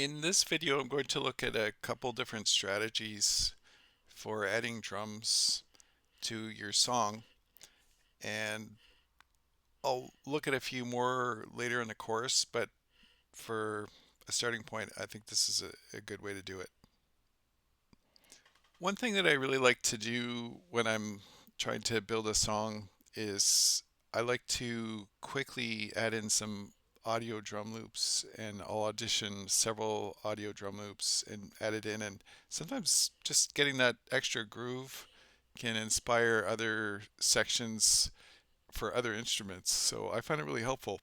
In this video, I'm going to look at a couple different strategies for adding drums to your song, and I'll look at a few more later in the course, but for a starting point, I think this is a good way to do it. One thing that I really like to do when I'm trying to build a song is I like to quickly add in some audio drum loops, and I'll audition several audio drum loops and add it in, and sometimes just getting that extra groove can inspire other sections for other instruments. So I find it really helpful.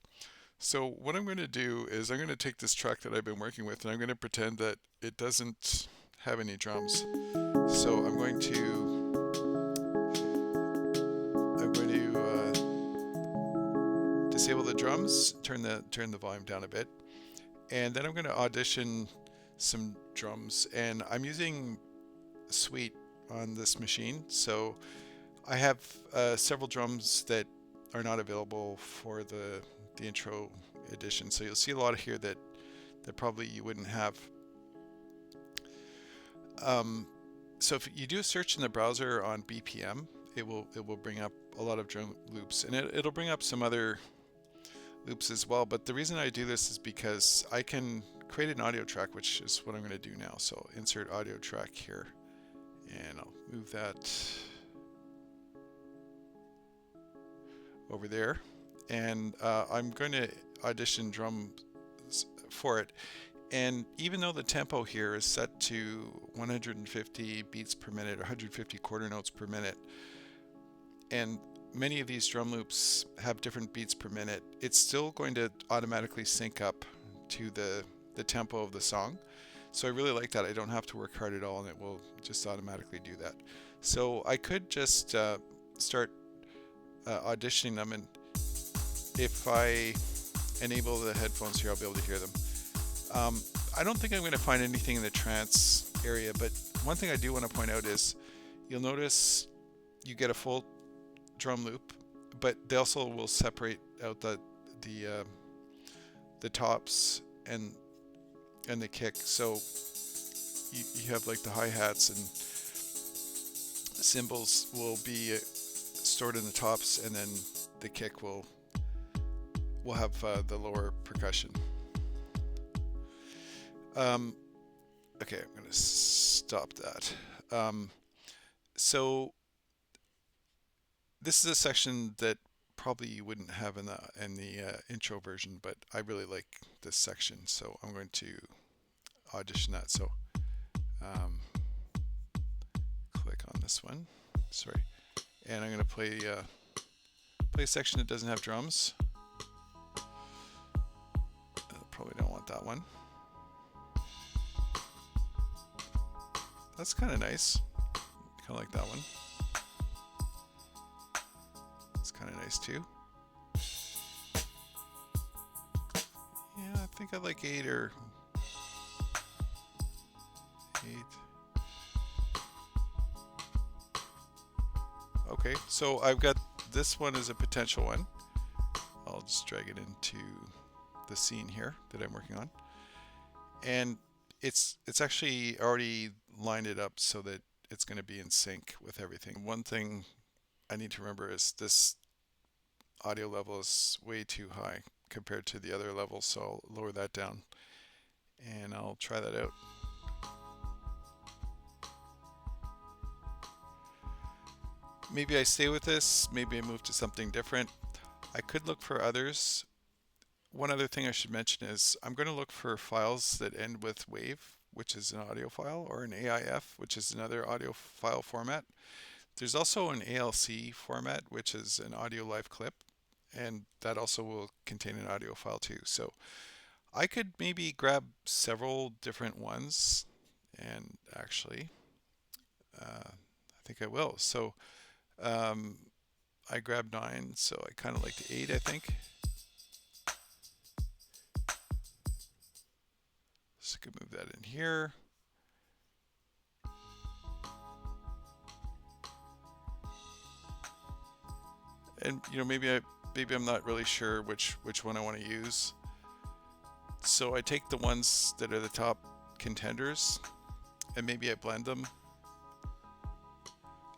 So what I'm going to do is I'm going to take this track that I've been working with and I'm going to pretend that it doesn't have any drums. So I'm going to disable the drums, turn the volume down a bit, and then I'm going to audition some drums. And I'm using Suite on this machine, so I have several drums that are not available for the intro edition. So you'll see a lot of here that probably you wouldn't have. So if you do a search in the browser on BPM, it will bring up a lot of drum loops, and it'll bring up some other loops as well. But the reason I do this is because I can create an audio track, which is what I'm going to do now. So insert audio track here, and I'll move that over there, and I'm going to audition drums for it. And even though the tempo here is set to 150 beats per minute, or 150 quarter notes per minute, and many of these drum loops have different beats per minute, it's still going to automatically sync up to the tempo of the song. So I really like that. I don't have to work hard at all, and it will just automatically do that. So I could just start auditioning them, and if I enable the headphones here, I'll be able to hear them. I don't think I'm going to find anything in the trance area, but one thing I do want to point out is you'll notice you get a full drum loop, but they also will separate out the tops and the kick. So you have like the hi-hats and cymbals will be stored in the tops, and then the kick will have the lower percussion. Okay, I'm going to stop that. So this is a section that probably you wouldn't have in the intro version, but I really like this section, so I'm going to audition that. So click on this one, sorry, and I'm going to play a section that doesn't have drums. Probably don't want that one. That's kind of nice. Kind of like that one. It's kind of nice too. Yeah, I think I like 8 or 8. Okay, so I've got this one as a potential one. I'll just drag it into the scene here that I'm working on. And it's actually already lined it up so that it's going to be in sync with everything. One thing I need to remember is this audio level is way too high compared to the other levels, so I'll lower that down and I'll try that out. Maybe I stay with this, maybe I move to something different. I could look for others. One other thing I should mention is I'm going to look for files that end with WAV, which is an audio file, or an AIF, which is another audio file format. There's also an ALC format, which is an audio live clip, and that also will contain an audio file too. So I could maybe grab several different ones, and actually I think I will. So I grabbed 9, so I kind of like the 8, I think. So I could move that in here. And maybe I'm not really sure which one I want to use. So I take the ones that are the top contenders and maybe I blend them.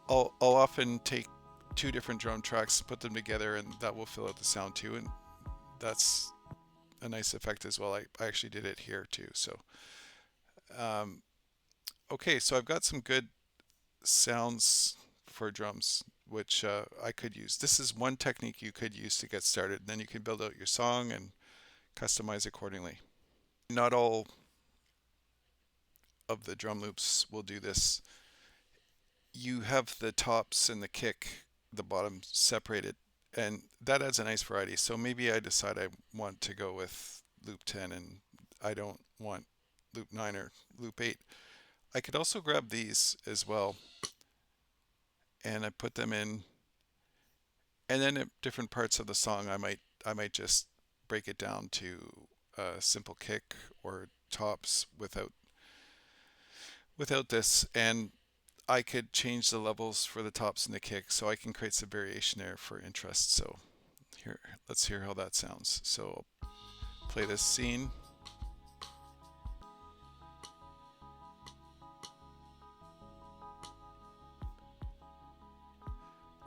I'll often take two different drum tracks, put them together, and that will fill out the sound too. And that's a nice effect as well. I actually did it here too. So, um, okay, so I've got some good sounds for drums, which I could use. This is one technique you could use to get started. Then you can build out your song and customize accordingly. Not all of the drum loops will do this. You have the tops and the kick, the bottom separated, and that adds a nice variety. So maybe I decide I want to go with loop 10 and I don't want loop 9 or loop 8. I could also grab these as well and I put them in, and then at different parts of the song I might just break it down to a simple kick or tops without this, and I could change the levels for the tops and the kick, so I can create some variation there for interest. So here, let's hear how that sounds. So I'll play this scene.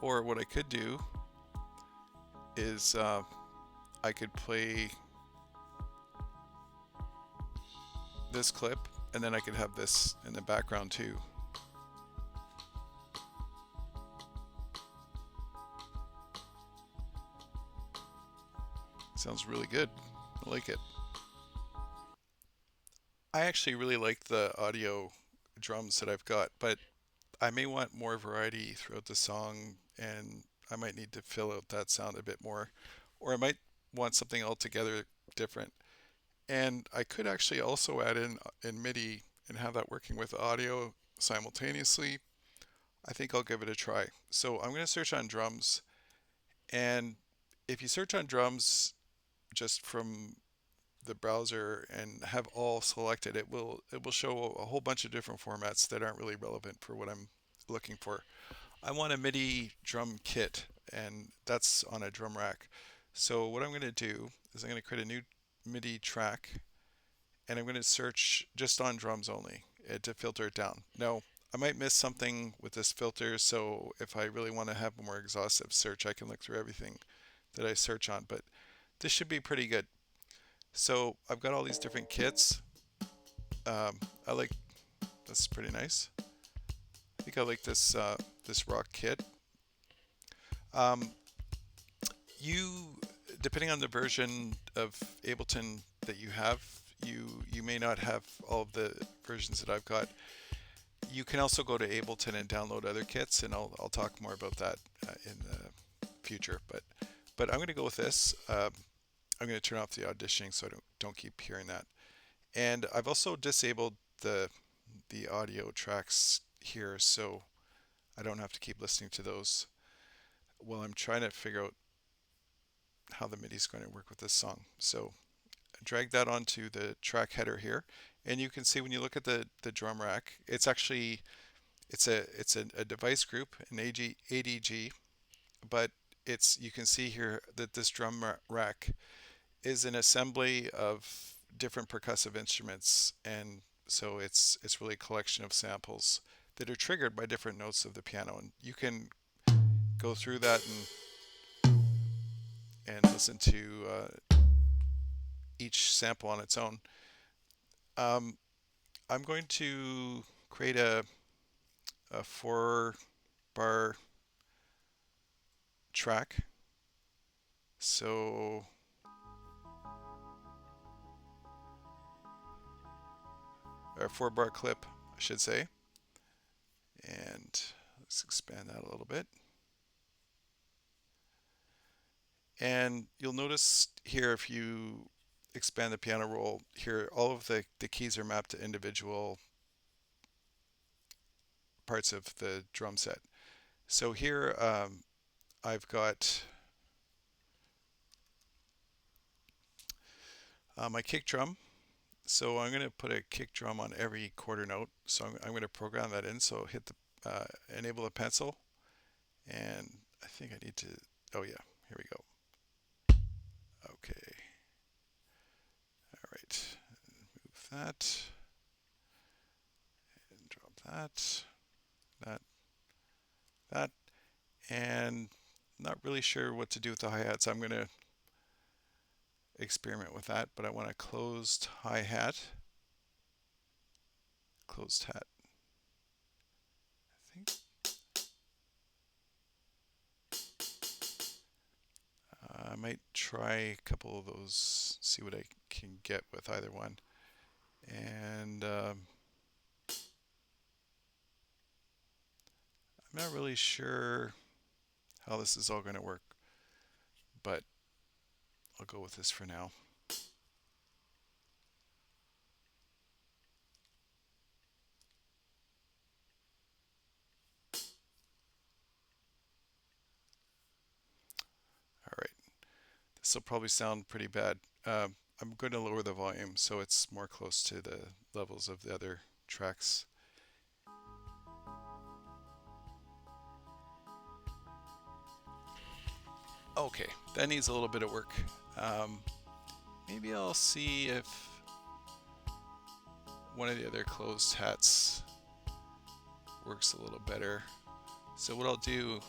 Or what I could do is I could play this clip and then I could have this in the background too. Sounds really good. I like it. I actually really like the audio drums that I've got, but I may want more variety throughout the song and I might need to fill out that sound a bit more, or I might want something altogether different. And I could actually also add in MIDI and have that working with audio simultaneously. I think I'll give it a try. So I'm going to search on drums, and if you search on drums just from the browser and have all selected, it will show a whole bunch of different formats that aren't really relevant for what I'm looking for. I want a MIDI drum kit, and that's on a drum rack. So what I'm going to do is I'm going to create a new MIDI track, and I'm going to search just on drums only to filter it down. Now, I might miss something with this filter, so if I really want to have a more exhaustive search, I can look through everything that I search on, but this should be pretty good. So I've got all these different kits. I like, that's pretty nice. I think I like this rock kit. Um, you, depending on the version of Ableton that you have, you may not have all of the versions that I've got. You can also go to Ableton and download other kits, and I'll talk more about that in the future. But I'm going to go with this. I'm going to turn off the auditioning so I don't keep hearing that. And I've also disabled the audio tracks here, so I don't have to keep listening to those while I'm trying to figure out how the MIDI is going to work with this song. So drag that onto the track header here, and you can see when you look at the drum rack, it's actually a device group, an ADG, but you can see here that this drum rack is an assembly of different percussive instruments, and so it's really a collection of samples that are triggered by different notes of the piano, and you can go through that and listen to each sample on its own. Um, I'm going to create a 4-bar track. So a 4-bar clip, I should say. And let's expand that a little bit. And you'll notice here, if you expand the piano roll here, all of the keys are mapped to individual parts of the drum set. So here I've got my kick drum. So I'm going to put a kick drum on every quarter note. So I'm going to program that in. So hit the enable the pencil, and I think I need to, oh yeah, here we go. Okay. All right. that, and drop that, that, that, and not really sure what to do with the hi-hat, so I'm going to experiment with that, but I want a closed hi-hat, closed hat, I think. I might try a couple of those, see what I can get with either one. And I'm not really sure how this is all going to work, but I'll go with this for now. All right, this will probably sound pretty bad. I'm going to lower the volume so it's more close to the levels of the other tracks. Okay, that needs a little bit of work. Maybe I'll see if one of the other closed hats works a little better. So what I'll do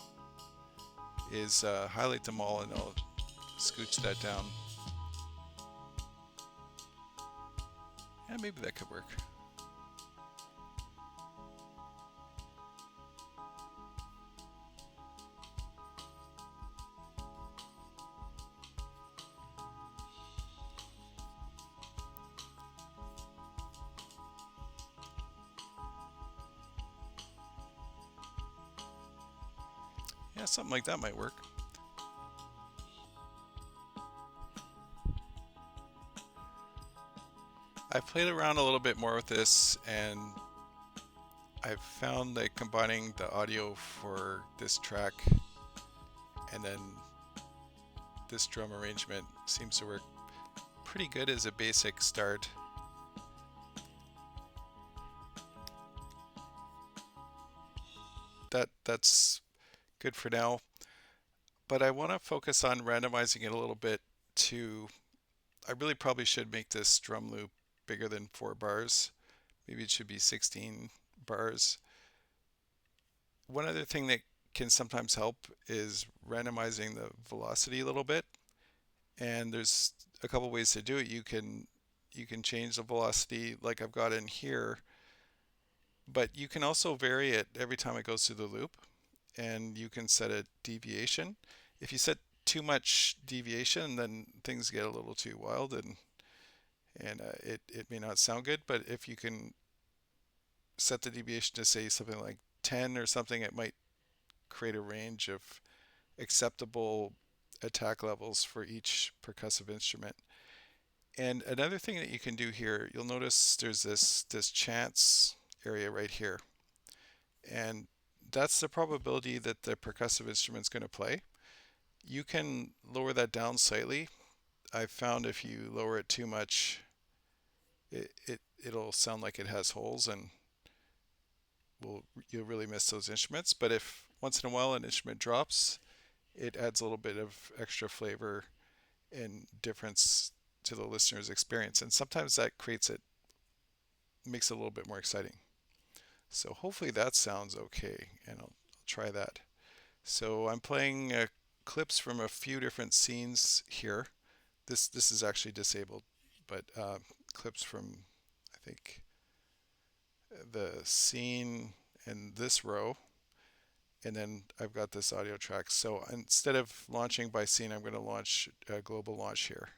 is highlight them all and I'll scooch that down. Yeah, maybe that could work. Yeah, something like that might work. I've played around a little bit more with this and I've found that combining the audio for this track and then this drum arrangement seems to work pretty good as a basic start. That's good for now, but I want to focus on randomizing it a little bit to, I really probably should make this drum loop bigger than 4 bars. Maybe it should be 16 bars. One other thing that can sometimes help is randomizing the velocity a little bit. And there's a couple ways to do it. You can change the velocity like I've got in here, but you can also vary it every time it goes through the loop, and you can set a deviation. If you set too much deviation, then things get a little too wild and it may not sound good. But if you can set the deviation to say something like 10 or something, it might create a range of acceptable attack levels for each percussive instrument. And another thing that you can do here, you'll notice there's this chance area right here. And that's the probability that the percussive instrument's going to play. You can lower that down slightly. I've found if you lower it too much, it'll sound like it has holes and you'll really miss those instruments. But if once in a while an instrument drops, it adds a little bit of extra flavor and difference to the listener's experience. And sometimes that makes it a little bit more exciting. So hopefully that sounds okay, and I'll try that. So I'm playing clips from a few different scenes here. This is actually disabled, but clips from, I think, the scene in this row, and then I've got this audio track. So instead of launching by scene, I'm going to launch a global launch here.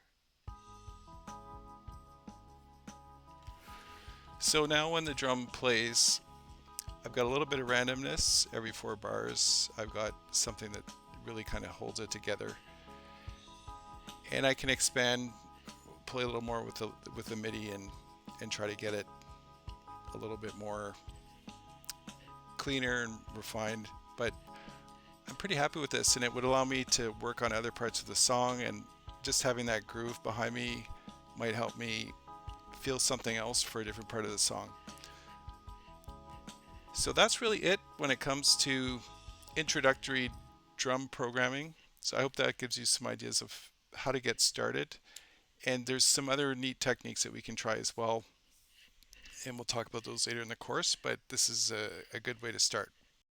So now when the drum plays, I've got a little bit of randomness every 4 bars. I've got something that really kind of holds it together. And I can expand, play a little more with the MIDI and try to get it a little bit more cleaner and refined. But I'm pretty happy with this, and it would allow me to work on other parts of the song, and just having that groove behind me might help me feel something else for a different part of the song. So that's really it when it comes to introductory drum programming. So I hope that gives you some ideas of how to get started. And there's some other neat techniques that we can try as well. and we'll talk about those later in the course, but this is a good way to start.